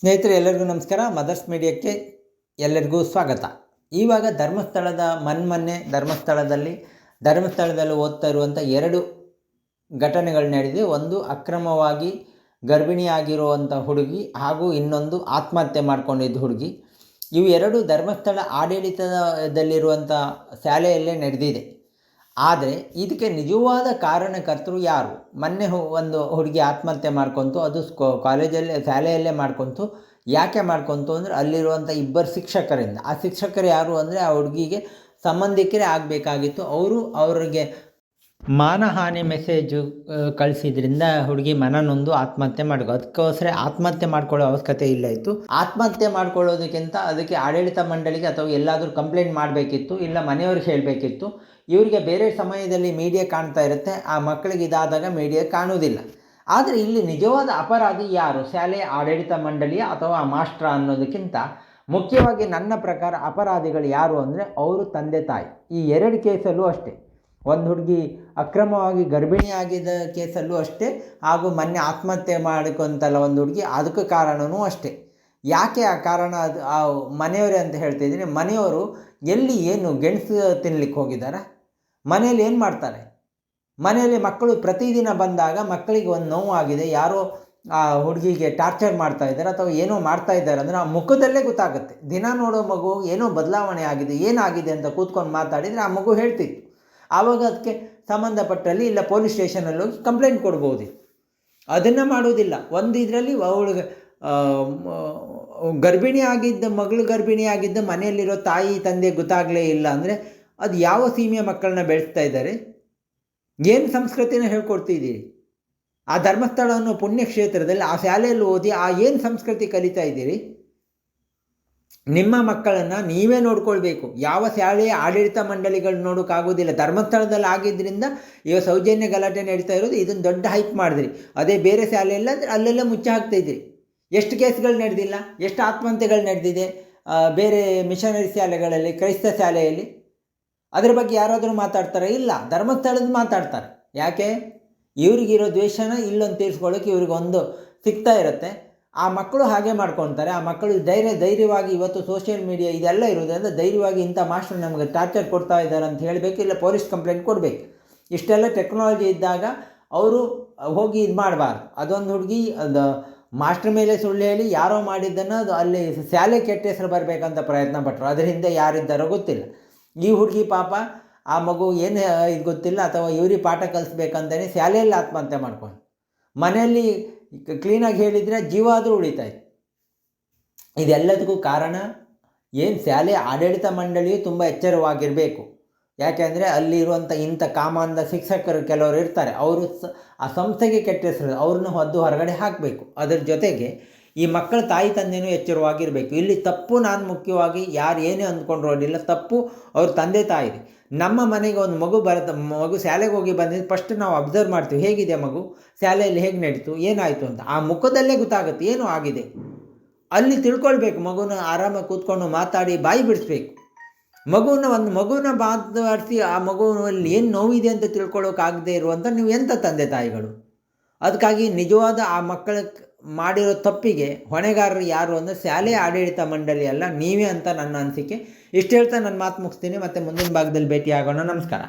ಸ್ನೇಹಿತರೆ ಎಲ್ಲರಿಗೂ ನಮಸ್ಕಾರ. ಮದರ್ಸ್ ಮೀಡಿಯಾಕ್ಕೆ ಎಲ್ಲರಿಗೂ ಸ್ವಾಗತ. ಇವಾಗ ಮೊನ್ನೆ ಧರ್ಮಸ್ಥಳದಲ್ಲಿ ಓದ್ತಾ ಇರುವಂಥ ಎರಡು ಘಟನೆಗಳು ನಡೆದಿದೆ. ಒಂದು ಅಕ್ರಮವಾಗಿ ಗರ್ಭಿಣಿಯಾಗಿರುವಂಥ ಹುಡುಗಿ ಹಾಗೂ ಇನ್ನೊಂದು ಆತ್ಮಹತ್ಯೆ ಮಾಡಿಕೊಂಡಿದ್ದ ಹುಡುಗಿ. ಇವು ಎರಡು ಧರ್ಮಸ್ಥಳ ಆಡಳಿತದಲ್ಲಿರುವಂಥ ಶಾಲೆಯಲ್ಲೇ ನಡೆದಿದೆ. ಆದರೆ ಇದಕ್ಕೆ ನಿಜವಾದ ಕಾರಣಕರ್ತರು ಯಾರು? ಮೊನ್ನೆ ಒಂದು ಹುಡುಗಿ ಆತ್ಮಹತ್ಯೆ ಮಾಡ್ಕೊತು. ಅದು ಶಾಲೆಯಲ್ಲೇ ಮಾಡ್ಕೊತು. ಯಾಕೆ ಮಾಡ್ಕೊತು ಅಂದರೆ ಅಲ್ಲಿರುವಂಥ ಇಬ್ಬರು ಶಿಕ್ಷಕರಿಂದ. ಆ ಶಿಕ್ಷಕರು ಯಾರು ಅಂದರೆ ಆ ಹುಡುಗಿಗೆ ಸಂಬಂಧಿಕರೇ ಆಗಬೇಕಾಗಿತ್ತು. ಅವರಿಗೆ ಮಾನಹಾನಿ ಮೆಸೇಜು ಕಳಿಸಿದ್ರಿಂದ ಹುಡುಗಿ ಮನನೊಂದು ಆತ್ಮಹತ್ಯೆ ಅದಕ್ಕೋಸ್ಕರ ಆತ್ಮಹತ್ಯೆ ಮಾಡ್ಕೊಳ್ಳೋ ಅವಶ್ಯಕತೆ ಇಲ್ಲ ಇತ್ತು. ಆತ್ಮಹತ್ಯೆ ಮಾಡ್ಕೊಳ್ಳೋದಕ್ಕಿಂತ ಅದಕ್ಕೆ ಆಡಳಿತ ಮಂಡಳಿಗೆ ಅಥವಾ ಎಲ್ಲಾದರೂ ಕಂಪ್ಲೇಂಟ್ ಮಾಡಬೇಕಿತ್ತು, ಇಲ್ಲ ಮನೆಯವ್ರಿಗೆ ಹೇಳಬೇಕಿತ್ತು. ಇವರಿಗೆ ಬೇರೆ ಸಮಯದಲ್ಲಿ ಮೀಡಿಯಾ ಕಾಣ್ತಾ ಇರುತ್ತೆ, ಆ ಮಕ್ಕಳಿಗೆ ಇದಾದಾಗ ಮೀಡಿಯಾ ಕಾಣುವುದಿಲ್ಲ. ಆದರೆ ಇಲ್ಲಿ ನಿಜವಾದ ಅಪರಾಧಿ ಯಾರು? ಶಾಲೆಯ ಆಡಳಿತ ಮಂಡಳಿಯ ಅಥವಾ ಮಾಸ್ಟ್ರ ಅನ್ನೋದಕ್ಕಿಂತ ಮುಖ್ಯವಾಗಿ ನನ್ನ ಪ್ರಕಾರ ಅಪರಾಧಿಗಳು ಯಾರು ಅಂದರೆ ಅವರು ತಂದೆ ತಾಯಿ. ಈ ಎರಡು ಕೇಸಲ್ಲೂ ಅಷ್ಟೇ. ಒಂದು ಹುಡುಗಿ ಅಕ್ರಮವಾಗಿ ಗರ್ಭಿಣಿಯಾಗಿದ್ದ ಕೇಸಲ್ಲೂ ಅಷ್ಟೇ, ಹಾಗೂ ಮೊನ್ನೆ ಆತ್ಮಹತ್ಯೆ ಮಾಡಿಕೊಂತಲ್ಲ ಒಂದು ಹುಡುಗಿ, ಅದಕ್ಕೆ ಕಾರಣವೂ ಅಷ್ಟೇ. ಯಾಕೆ ಆ ಕಾರಣ? ಅದು ಆ ಮನೆಯವರೇ ಅಂತ ಹೇಳ್ತಿದ್ದೀನಿ. ಮನೆಯವರು ಎಲ್ಲಿ ಏನು ಗೆಣಸು ತಿನ್ನಲಿಕ್ಕೆ ಹೋಗಿದ್ದಾರೆ? ಮನೆಯಲ್ಲಿ ಏನು ಮಾಡ್ತಾರೆ? ಮನೆಯಲ್ಲಿ ಮಕ್ಕಳು ಪ್ರತಿದಿನ ಬಂದಾಗ ಮಕ್ಕಳಿಗೆ ಒಂದು ನೋವಾಗಿದೆ, ಯಾರೋ ಆ ಹುಡುಗಿಗೆ ಟಾರ್ಚರ್ ಮಾಡ್ತಾ ಇದ್ದಾರೆ ಅಥವಾ ಏನೋ ಮಾಡ್ತಾ ಇದ್ದಾರೆ ಅಂದರೆ ಆ ಮುಖದಲ್ಲೇ ಗೊತ್ತಾಗುತ್ತೆ. ದಿನ ನೋಡೋ ಮಗು ಏನೋ ಬದಲಾವಣೆ ಆಗಿದೆ, ಏನಾಗಿದೆ ಅಂತ ಕೂತ್ಕೊಂಡು ಮಾತಾಡಿದರೆ ಆ ಮಗು ಹೇಳ್ತಿತ್ತು. ಆವಾಗ ಅದಕ್ಕೆ ಸಂಬಂಧಪಟ್ಟಲ್ಲಿ ಇಲ್ಲ ಪೊಲೀಸ್ ಸ್ಟೇಷನಲ್ಲಿ ಹೋಗಿ ಕಂಪ್ಲೇಂಟ್ ಕೊಡ್ಬೋದು. ಅದನ್ನು ಮಾಡೋದಿಲ್ಲ. ಒಂದು ಇದರಲ್ಲಿ ಅವಳಿಗೆ ಮಗಳು ಗರ್ಭಿಣಿಯಾಗಿದ್ದ ಮನೆಯಲ್ಲಿರೋ ತಾಯಿ ತಂದೆ ಗೊತ್ತಾಗಲೇ ಇಲ್ಲ ಅಂದರೆ ಅದು ಯಾವ ಸೀಮೆಯ ಮಕ್ಕಳನ್ನ ಬೆಳೆಸ್ತಾ ಇದ್ದಾರೆ? ಏನು ಸಂಸ್ಕೃತಿನ ಹೇಳ್ಕೊಡ್ತಿದ್ದೀರಿ? ಆ ಧರ್ಮಸ್ಥಳ ಅನ್ನೋ ಪುಣ್ಯಕ್ಷೇತ್ರದಲ್ಲಿ ಆ ಶಾಲೆಯಲ್ಲಿ ಓದಿ ಆ ಏನು ಸಂಸ್ಕೃತಿ ಕಲಿತಾ ಇದ್ದೀರಿ? ನಿಮ್ಮ ಮಕ್ಕಳನ್ನು ನೀವೇ ನೋಡ್ಕೊಳ್ಬೇಕು. ಯಾವ ಶಾಲೆಯ ಆಡಳಿತ ಮಂಡಳಿಗಳು ನೋಡೋಕ್ಕಾಗೋದಿಲ್ಲ. ಧರ್ಮಸ್ಥಳದಲ್ಲಿ ಆಗಿದ್ದರಿಂದ ಈಗ ಸೌಜನ್ಯ ಗಲಾಟೆ ನಡೀತಾ ಇರೋದು, ಇದನ್ನು ದೊಡ್ಡ ಹೈಪ್ ಮಾಡಿದ್ರಿ. ಅದೇ ಬೇರೆ ಶಾಲೆಯಲ್ಲ ಅಂದರೆ ಅಲ್ಲೆಲ್ಲ ಮುಚ್ಚಿ ಹಾಕ್ತಾಯಿದ್ರಿ. ಎಷ್ಟು ಕೇಸ್ಗಳು ನಡೆದಿಲ್ಲ, ಎಷ್ಟು ಆತ್ಮಹತ್ಯೆಗಳು ನಡೆದಿದೆ ಬೇರೆ ಮಿಷನರಿ ಶಾಲೆಗಳಲ್ಲಿ, ಕ್ರೈಸ್ತ ಶಾಲೆಯಲ್ಲಿ. ಅದರ ಬಗ್ಗೆ ಯಾರಾದರೂ ಮಾತಾಡ್ತಾರೆ? ಇಲ್ಲ. ಧರ್ಮಸ್ಥಳದ ಮಾತಾಡ್ತಾರೆ. ಯಾಕೆ? ಇವ್ರಿಗಿರೋ ದ್ವೇಷನ ಇಲ್ಲೊಂದು ತೀರಿಸ್ಕೊಳ್ಳೋಕೆ ಇವ್ರಿಗೊಂದು ಸಿಗ್ತಾ ಇರುತ್ತೆ. ಆ ಮಕ್ಕಳು ಹಾಗೆ ಮಾಡ್ಕೊತಾರೆ. ಆ ಮಕ್ಕಳು ಧೈರ್ಯವಾಗಿ ಇವತ್ತು ಸೋಷಿಯಲ್ ಮೀಡಿಯಾ ಇದೆಲ್ಲ ಇರೋದ್ರಿಂದ ಧೈರ್ಯವಾಗಿ ಇಂಥ ಮಾಸ್ಟರ್ ನಮಗೆ ಟಾರ್ಚರ್ ಕೊಡ್ತಾ ಇದ್ದಾರೆ ಅಂತ ಹೇಳಬೇಕು, ಇಲ್ಲ ಪೊಲೀಸ್ ಕಂಪ್ಲೇಂಟ್ ಕೊಡಬೇಕು. ಇಷ್ಟೆಲ್ಲ ಟೆಕ್ನಾಲಜಿ ಇದ್ದಾಗ ಅವರು ಹೋಗಿ ಇದು ಮಾಡಬಾರ್ದು. ಅದೊಂದು ಹುಡುಗಿ ಅದು ಮಾಸ್ಟರ್ ಮೇಲೆ ಸುಳ್ಳು ಹೇಳಿ ಯಾರೋ ಮಾಡಿದ್ದನ್ನು ಅದು ಅಲ್ಲಿ ಶಾಲೆ ಕೆಟ್ಟ ಹೆಸರು ಬರಬೇಕಂತ ಪ್ರಯತ್ನ ಪಟ್ಟರು. ಅದರ ಹಿಂದೆ ಯಾರಿದ್ದಾರೋ ಗೊತ್ತಿಲ್ಲ. ಈ ಹುಡುಗಿ ಪಾಪ ಆ ಮಗು ಏನು ಇದು ಗೊತ್ತಿಲ್ಲ, ಅಥವಾ ಇವ್ರಿಗೆ ಪಾಠ ಕಲಿಸ್ಬೇಕಂತಲೇ ಶಾಲೆಯಲ್ಲಿ ಆತ್ಮಹತ್ಯೆ ಮಾಡ್ಕೊಂಡು, ಮನೆಯಲ್ಲಿ ಕ್ಲೀನಾಗಿ ಹೇಳಿದರೆ ಜೀವ ಆದರೂ ಉಳಿತಾಯಿತ್ತು. ಇದೆಲ್ಲದಕ್ಕೂ ಕಾರಣ ಏನು? ಶಾಲೆ ಆಡಳಿತ ಮಂಡಳಿಯು ತುಂಬ ಎಚ್ಚರವಾಗಿರಬೇಕು. ಯಾಕೆಂದರೆ ಅಲ್ಲಿರುವಂಥ ಇಂಥ ಕಾಮಾಂಧ ಶಿಕ್ಷಕರು ಕೆಲವರು ಇರ್ತಾರೆ, ಅವರು ಆ ಸಂಸ್ಥೆಗೆ ಕೆಟ್ಟ ಹೆಸರು, ಅವ್ರನ್ನ ಹೊರಗಡೆ ಹಾಕಬೇಕು. ಅದರ ಜೊತೆಗೆ ಈ ಮಕ್ಕಳ ತಾಯಿ ತಂದೆಯೂ ಎಚ್ಚರವಾಗಿರಬೇಕು. ಇಲ್ಲಿ ತಪ್ಪು ನಾನು ಮುಖ್ಯವಾಗಿ ಯಾರು ಏನೇ ಅಂದ್ಕೊಂಡ್ರು ಅಡ್ಡಿಲ್ಲ, ತಪ್ಪು ಅವ್ರ ತಂದೆ ತಾಯಿ. ನಮ್ಮ ಮನೆಗೆ ಒಂದು ಮಗು ಶಾಲೆಗೆ ಹೋಗಿ ಬಂದಿದ್ದು ಫಸ್ಟ್ ನಾವು ಅಬ್ಸರ್ವ್ ಮಾಡ್ತೀವಿ, ಹೇಗಿದೆ ಮಗು, ಶಾಲೆಯಲ್ಲಿ ಹೇಗೆ ನಡೀತು, ಏನಾಯಿತು ಅಂತ. ಆ ಮುಖದಲ್ಲೇ ಗೊತ್ತಾಗುತ್ತೆ ಏನೋ ಆಗಿದೆ. ಅಲ್ಲಿ ತಿಳ್ಕೊಳ್ಬೇಕು. ಮಗುನ ಆರಾಮಾಗಿ ಕೂತ್ಕೊಂಡು ಮಾತಾಡಿ ಬಾಯಿ ಬಿಡಿಸ್ಬೇಕು. ಮಗುನ ಮಾತಾಡಿಸಿ ಆ ಮಗುವಿನಲ್ಲಿ ಏನು ನೋವಿದೆ ಅಂತ ತಿಳ್ಕೊಳ್ಳೋಕ್ಕಾಗದೇ ಇರುವಂಥ ನೀವು ಎಂಥ ತಂದೆ ತಾಯಿಗಳು? ಅದಕ್ಕಾಗಿ ನಿಜವಾದ ಆ ಮಕ್ಕಳ ಮಾಡಿರೋ ತಪ್ಪಿಗೆ ಹೊಣೆಗಾರರು ಯಾರು ಅಂದರೆ ಶಾಲೆಯ ಆಡಳಿತ ಮಂಡಳಿ ಅಲ್ಲ, ನೀವೇ ಅಂತ ನನ್ನ ಅನಿಸಿಕೆ. ಇಷ್ಟು ಹೇಳ್ತಾ ನನ್ನ ಮಾತು ಮುಗಿಸ್ತೀನಿ. ಮತ್ತು ಮುಂದಿನ ಭಾಗದಲ್ಲಿ ಭೇಟಿಯಾಗೋಣ. ನಮಸ್ಕಾರ.